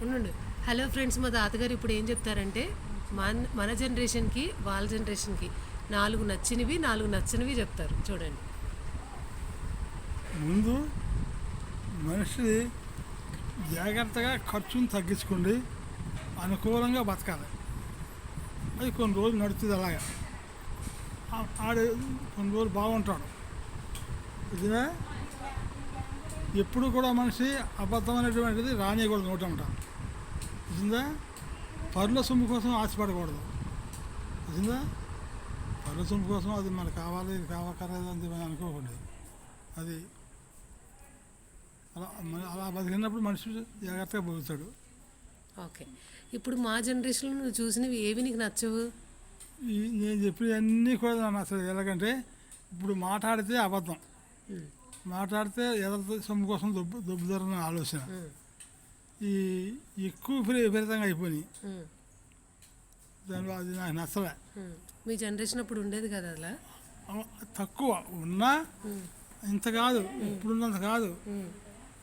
ఉండు. Hello friends, మా తాతగారు ఇప్పుడు ఏం చెప్తారంటే మన జనరేషన్కి వాళ్ళ జనరేషన్కి 4 నచ్చినవి 4 నచ్చనివి చెప్తారు. చూడండి. ముందు మనిషి జాగ్రత్తగా ఖర్చును తగ్గించుకోండి, అనుకూలంగా బతకాలి. అది కొన్ని రోజులు నడుస్తుంది. అలాగా ఆడు కొన్ని రోజులు బాగుంటాడు. ఇదిగా ఎప్పుడు కూడా మనిషి అబద్ధమైనటువంటిది రానియకూడదు నోటమాట. తెలిసిందా? పరుల సొమ్ము కోసం ఆశపడకూడదు. తెలిసిందా? పరుల సొమ్ము కోసం అది మనకు కావాలి, ఇది కావక్కర్లేదు అని మనం అనుకోకూడదు. అది అలా బతికినప్పుడు మనిషి జాగ్రత్తగా బతుకుతాడు. ఓకే. ఇప్పుడు మా జనరేషన్లో నువ్వు చూసినవి ఏవి నీకు నచ్చవు? నేను చెప్పినవన్నీ కూడా నాకు నచ్చలేదు. ఎలాగంటే ఇప్పుడు మాట్లాడితే అబద్ధం, మాట్లాడితే ఎదరితో సొమ్ము కోసం దొబ్బుతారన్న ఆలోచన, ఈ ఎక్కువ విపరీతంగా అయిపోయినాయి. దానివల్ల అది నాకు నచ్చలే. మీ జనరేషన్ అప్పుడు ఉండేది కదా అలా? తక్కువ ఉన్నా ఇంత కాదు, ఇప్పుడున్నంత కాదు.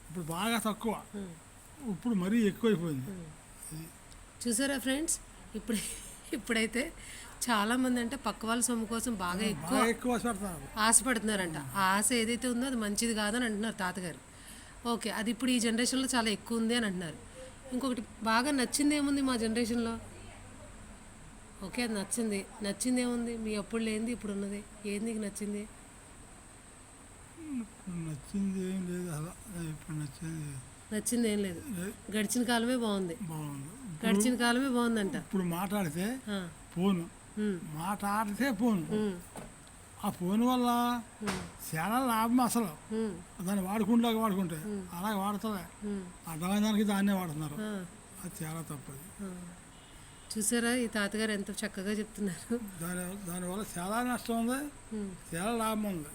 ఇప్పుడు బాగా తక్కువ, ఇప్పుడు మరీ ఎక్కువైపోయింది. చూసారా ఫ్రెండ్స్, ఇప్పుడైతే చాలామంది అంటే పక్క వాళ్ళ సొమ్ము కోసం బాగా ఎక్కువ ఆశపడుతున్నారంట. ఆ ఆశ ఏదైతే ఉందో అది మంచిది కాదని అంటున్నారు తాతగారు. ఓకే, అది ఇప్పుడు ఈ జనరేషన్లో చాలా ఎక్కువ ఉంది అని అంటున్నారు. ఇంకొకటి బాగా నచ్చింది ఏముంది మా జనరేషన్లో? ఓకే, అది నచ్చింది ఏముంది? మీ అప్పుడు లేనిది ఇప్పుడు ఉన్నది ఏది నీకు నచ్చింది? నచ్చింది ఏం లేదు. అలా ఇప్పుడు నచ్చింది ఏం లేదు. గడిచిన కాలమే బాగుంది. గడిచిన కాలమే బాగుందంట. ఇప్పుడు మాట్లాడితే ఫోను, మాట్లాడితే ఫోను, ఆ ఫోన్ వల్ల చాలా లాభం. అసలు దాన్ని వాడుకుంటే అలాగే వాడుతుంది. అర్థమైన దానికి దాన్నే వాడుతున్నారు. అది చాలా తప్పది. చూసారా, ఈ తాతగారు ఎంత చక్కగా చెప్తున్నారు. దానివల్ల చాలా నష్టం ఉంది, చాలా లాభం ఉంది.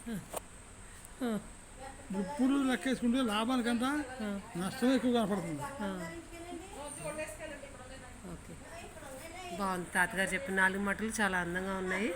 ఇప్పుడు లెక్కేసుకుంటే లాభానికంటే నష్టం ఎక్కువ కనపడుతుంది. ఓకే, బాగుంది. తాతగారు చెప్పిన 4 మాటలు చాలా అందంగా ఉన్నాయి.